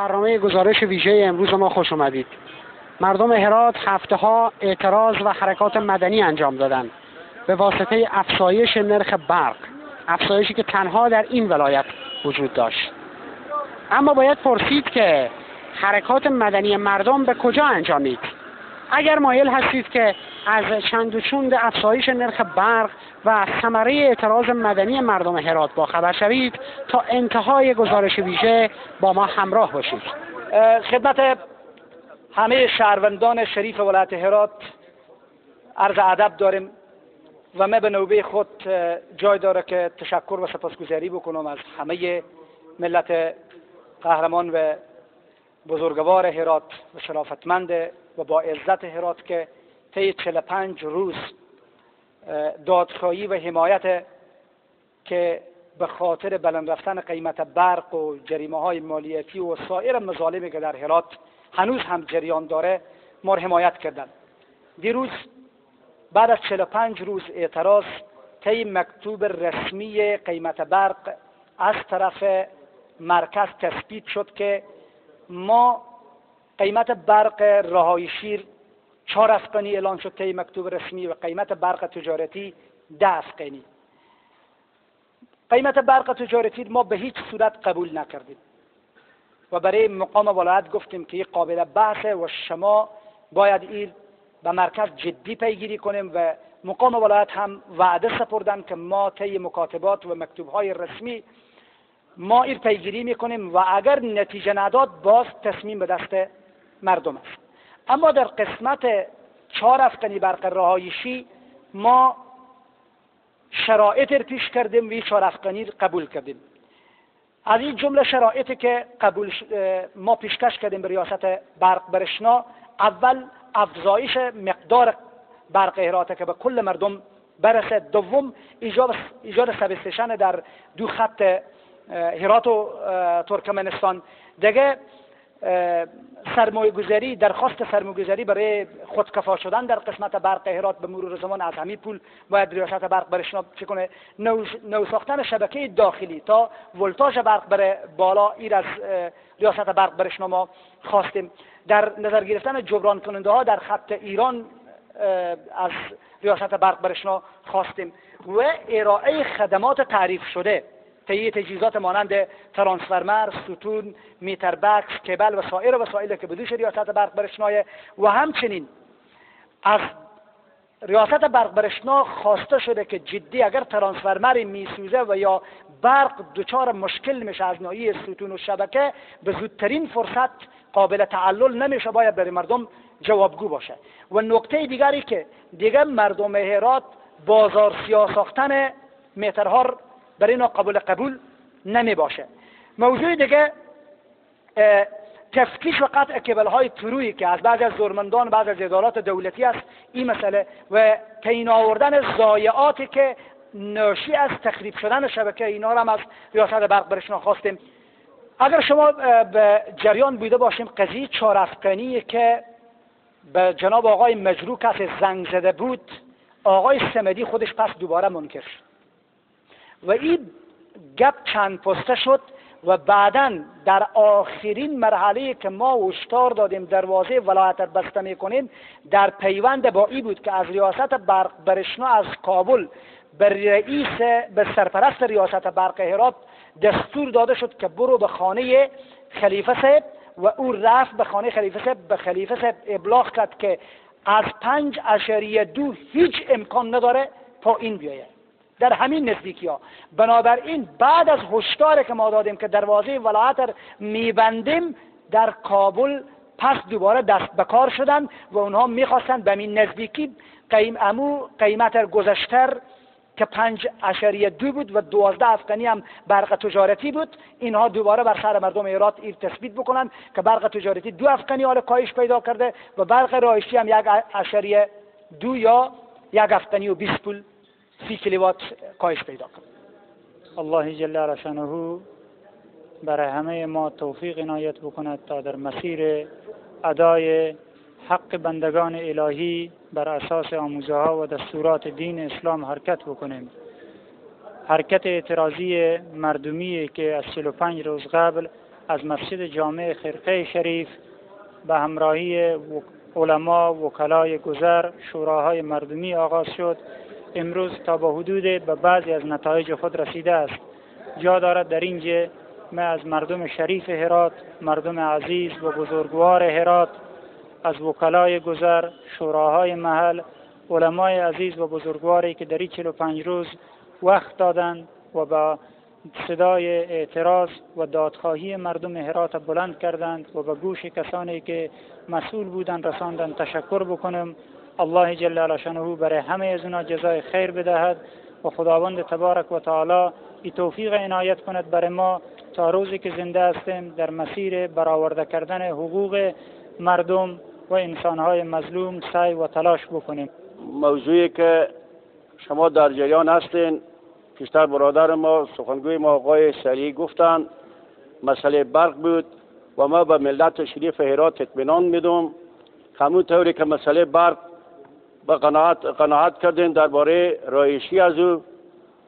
برنامه گزارش ویژه امروز ما خوش اومدید. مردم هرات هفته‌ها اعتراض و حرکات مدنی انجام دادند به واسطه افزایش نرخ برق، افزایشی که تنها در این ولایت وجود داشت. اما باید پرسید که حرکات مدنی مردم به کجا انجامید؟ اگر مایل هستید که از چند و چند افزایش نرخ برق و ثمره اعتراض مدنی مردم هرات با خبر شوید، تا انتهای گزارش ویژه با ما همراه باشید. خدمت همه شهروندان شریف ولایت هرات عرض ادب داریم و من به نوبه خود جای داره که تشکر و سپاسگزاری بکنم از همه ملت قهرمان و بزرگوار هرات و شرافتمند و با عزت هرات که طی 45 روز دادخواهی و حمایت که به خاطر بلند رفتن قیمت برق و جریمه های مالیاتی و سایر مظالمی که در هرات هنوز هم جریان داره ما حمایت کردن. دیروز بعد از 45 روز اعتراض طی مکتوب رسمی قیمت برق از طرف مرکز تثبیت شد که ما قیمت برق رهای شیر 4 افغانی اعلان شد طی مکتوب رسمی و قیمت برق تجارتی 10 افغانی. قیمت برق تجارتی ما به هیچ صورت قبول نکردیم و برای مقام ولایت گفتیم که این قابل بحثه و شما باید این به مرکز جدی پیگیری کنیم و مقام ولایت هم وعده سپردن که ما طی مکاتبات و مکتوب‌های رسمی ما این پیگیری میکنیم و اگر نتیجه نداد باز تصمیم به دست مردم است. اما در قسمت 4 افغانی برق رهایشی ما شرایط پیش کردیم و این 4 افغانی قبول کردیم. از این جمله شرایطی که ما پیشکش کردیم به ریاست برق برشنا، اول افزایش مقدار برق هرات که به کل مردم برسه. دوم ایجاد سب استیشن در 2 خط هرات و ترکمنستان. دیگه درخواست سرمایه‌گذاری برای خودکفا شدن در قسمت برق هرات به مرور زمان از همین پول باید ریاست برق برشنا چه کنه. نو ساختن شبکه داخلی تا ولتاژ برق بره بالا، این از ریاست برق برشنا ما خواستیم. در نظر گرفتن جبران کننده ها در خط ایران از ریاست برق برشنا خواستیم و ارائه خدمات تعریف شده، تهیه تجهیزات مانند ترانسفرمر، ستون، میتر بکس، کبل و سایر وسایلی که به دوش ریاست برق برشنای و همچنین از ریاست برق برشنا خواسته شده که جدی اگر ترانسفرمر میسوزه و یا برق دچار مشکل میشه از ناحیه ستون و شبکه، به زودترین فرصت قابل تعلل نمیشه، باید برای مردم جوابگو باشه. و نکته دیگری که دیگه مردم هرات بازار سیاه ساختن میترها برای اینا قبول نمی باشه. موضوع دیگه تفتیش و قطع کبل های ترویی که از بعضی از زورمندان بعضی از ادارات دولتی است این مسئله و پایین آوردن ضایعاتی که ناشی از تخریب شدن شبکه اینا را هم از ریاست برق برشنا خواستیم. اگر شما به جریان بوده باشیم قضیه 4 افغانی که به جناب آقای مجروح کسی زنگ زده بود، آقای سمدی خودش پس دوباره منکر شد و این گپ چند پسته شد و بعداً در آخرین مرحله که ما هشدار دادیم دروازه ولایت را بسته میکنیم، در پیوند با این بود که از ریاست برق برشنا از کابل به سرپرست ریاست برق هرات دستور داده شد که برو به خانه خلیفه صاحب و او رفت به خانه خلیفه صاحب. به خلیفه صاحب ابلاغ کرد که از 5.2 هیچ امکان نداره پایین بیاید در همین نزدیکی ها. بنابراین بعد از هشداری که ما دادیم که دروازه ولایت میبندیم، در کابل پس دوباره دست به کار شدن و اونها میخواستن به این نزدیکی قیمت گذشتر که 5.2 بود و 12 افغانی هم برق تجارتی بود، اینها دوباره بر سر مردم هرات این تثبیت بکنن که برق تجارتی 2 افغانی حال کاهش پیدا کرده و برق رایشی هم 1.2 یا 1 افغانی و 20 پول 30 کیلووات کاهش پیدا کرد. الله جل شانه برای همه ما توفیق عنایت بکند تا در مسیر ادای حق بندگان الهی بر اساس آموزه ها و دستورات دین اسلام حرکت بکنیم. حرکت اعتراضی مردمی که از 45 روز قبل از مسجد جامع خرقه شریف به همراهی علما، وکلای گذر، شوراهای مردمی آغاز شد. امروز تا به حدود به بعضی از نتایج خود رسیده است. جا دارد در اینجا ما از مردم شریف هرات، مردم عزیز و بزرگوار هرات، از وکلای گذر، شوراهای محل، علمای عزیز و بزرگواری که در این 45 روز وقت دادند و با صدای اعتراض و دادخواهی مردم هرات بلند کردند و به گوش کسانی که مسئول بودند رساندند تشکر بکنم. الله جل شانه برای همه از اونا جزای خیر بدهد و خداوند تبارک و تعالی این توفیق عنایت کند برای ما تا روزی که زنده هستیم در مسیر برآورده کردن حقوق مردم و انسانهای مظلوم سعی و تلاش بکنیم. موضوعی که شما در جریان هستین، پیشتر برادر ما سخنگوی ما آقای سریع گفتن مسئله برق بود و ما به ملت شریف هرات اطمینان میدم همون طوری که مسئله برق به قناعت کردین درباره رایشی از او.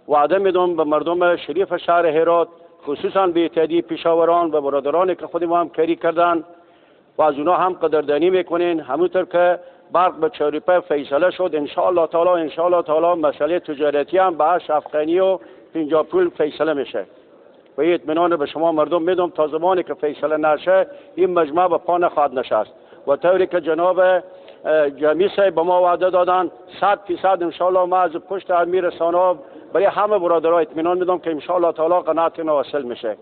وعده میدم به مردم شریف شهر هرات، خصوصا به اتحادیه پیشاوران و برادرانی که خود ما هم کاری کردن و از اونا هم قدردانی میکنین. همونطور که برق به چاریپه فیصله شد ان شاء الله تعالی مسئله تجارتی هم به افغانی و پنجاپول فیصله میشه و این اطمینان به شما مردم میدم. تا زمانی که فیصله نشه این مجمع به پا نخواهد نشست و طوری که جناب جمعی صاحب به ما وعده دادن 100% ان شاء الله ما از پشت امیر سانا برای همه برادرها اطمینان میدم که ان شاء الله تعالی قناعت حاصل میشه.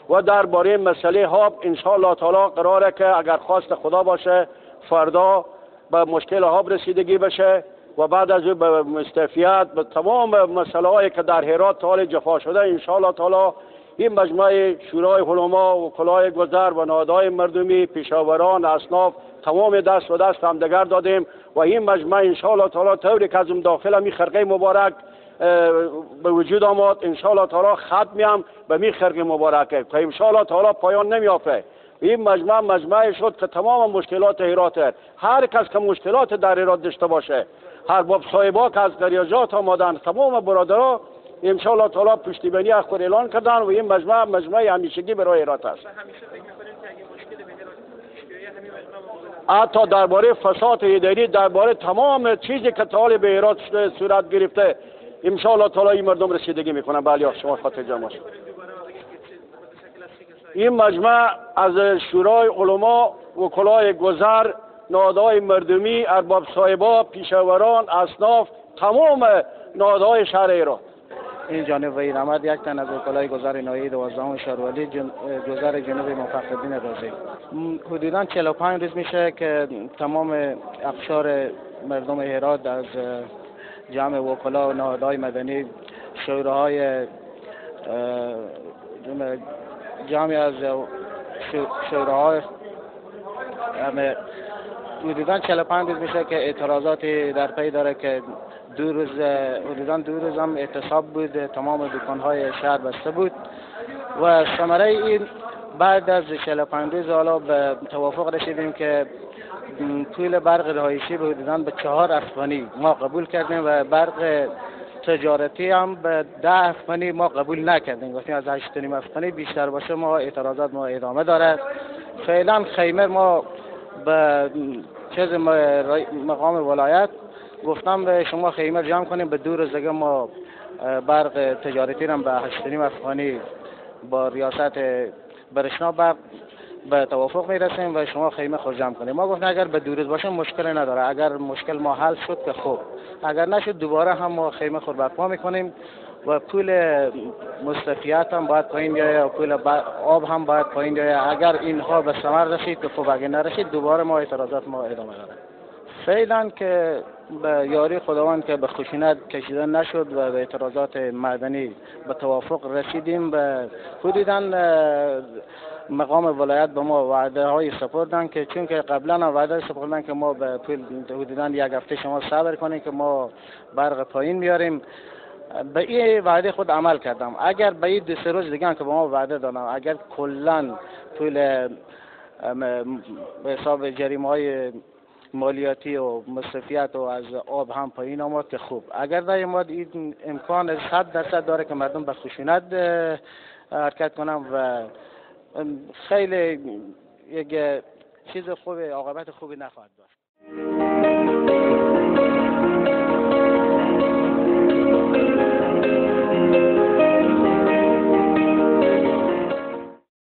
و درباره مسئله هاب ان شاء الله تعالی قراره که اگر خواست خدا باشه فردا به مشکل هاب رسیدگی بشه و بعد از او به مستعفیت به تمام مسئله هایی که در هرات حال جفا شده ان شاء الله تعالی این مجمع شورای علما و وکلای گذر و نهادهای مردمی، پیشاوران، اصناف تمام دست و دست همدیگر دادیم و این مجمع ان شاء الله تعالی طوری که از داخل می خرقه مبارک به وجود آمد ان شاء الله تعالی ختمی هم به می خرقه مبارکه که ان شاء الله تعالی پایان نمیافته. این مجمع شد که تمام مشکلات هرات هر کس که مشکلات در هرات داشته باشه، هر باب صاحبا که از دریاجات آمدن، تمام برادرها ان شاء الله تعالی پشتیبانی اخبار اعلان کردن و این مجمع همیشگی برای هرات است. حتی درباره فساد اداری، درباره تمام چیزی که طالب هرات صورت گرفته ان شاء الله تعالی این مردم رسیدگی میکنن. بله شما خاطر جمع شد. این مجمع از شورای علما، وکلای گذر، نهادهای مردمی، ارباب صاحبا، پیشاوران، اصناف، تمام نهادهای شهر هرات. این جانب وحید احمد یک تن از وکلای گذر ناحیه 12 شهرولی گذر جنوب مفخرالدین رازی. حدوداً 45 روز میشه که تمام اقشار مردم هرات از جمع وکلا و نهادهای مدنی، شوراهای جمعی از شوراهای حدوداً 45 روز میشه که اعتراضاتی در پی داره که حدوداً دو روز هم اعتصاب بود، تمام دکانهای شهر بسته بود و ثمره این بعد از 45 روز حالا به توافق رسیدیم که پول برق رهایشی به حدوداً به 4 افغانی ما قبول کردیم و برق تجارتی هم به 10 افغانی ما قبول نکردیم. گفتیم از 8.5 افغانی بیشتر باشه ما اعتراضات ما ادامه داره. فعلا خیمه ما به چیز مقام ولایت گفتم به شما خیمه جمع کنیم به 2 روز دیگه ما برق تجارتی هم به 8.5 افغانی با ریاست برشنا برق به توافق میرسیم و شما خیمه خود جمع کنیم. ما گفتیم اگر به 2 روز باشه مشکلی نداره، اگر مشکل ما حل شد که خوب، اگر نشد دوباره هم ما خیمه خود برپا میکنیم و پول مستفیات هم باید پایین بیایه و پول آب هم باید پایین بیایه. اگر اینها به ثمر رسید که خوب، اگر نرسید دوباره ما اعتراضات ما ادامه داره. فعلا که به یاری خداوند که به خشونت کشیده نشد و به اعتراضات مدنی به توافق رسیدیم. به حدوداً مقام ولایت به ما وعده های سپردن که چون که قبلا هم وعده سپردن که ما به پول حدوداً 1 هفته شما صبر کنیم که ما برق پایین میاریم. به این وعده خود عمل کردم. اگر به این 2-3 روز دیگه که به ما وعده دادن اگر کلا پول به حساب جریمه های مالیاتی و مصرفیات و از آب هم پایین آمد که خوب، اگر نیامد این امکان 100% داره که مردم به خشونت حرکت کنن و خیلی یک چیز خوبی، عاقبت خوبی نخواهد داشت.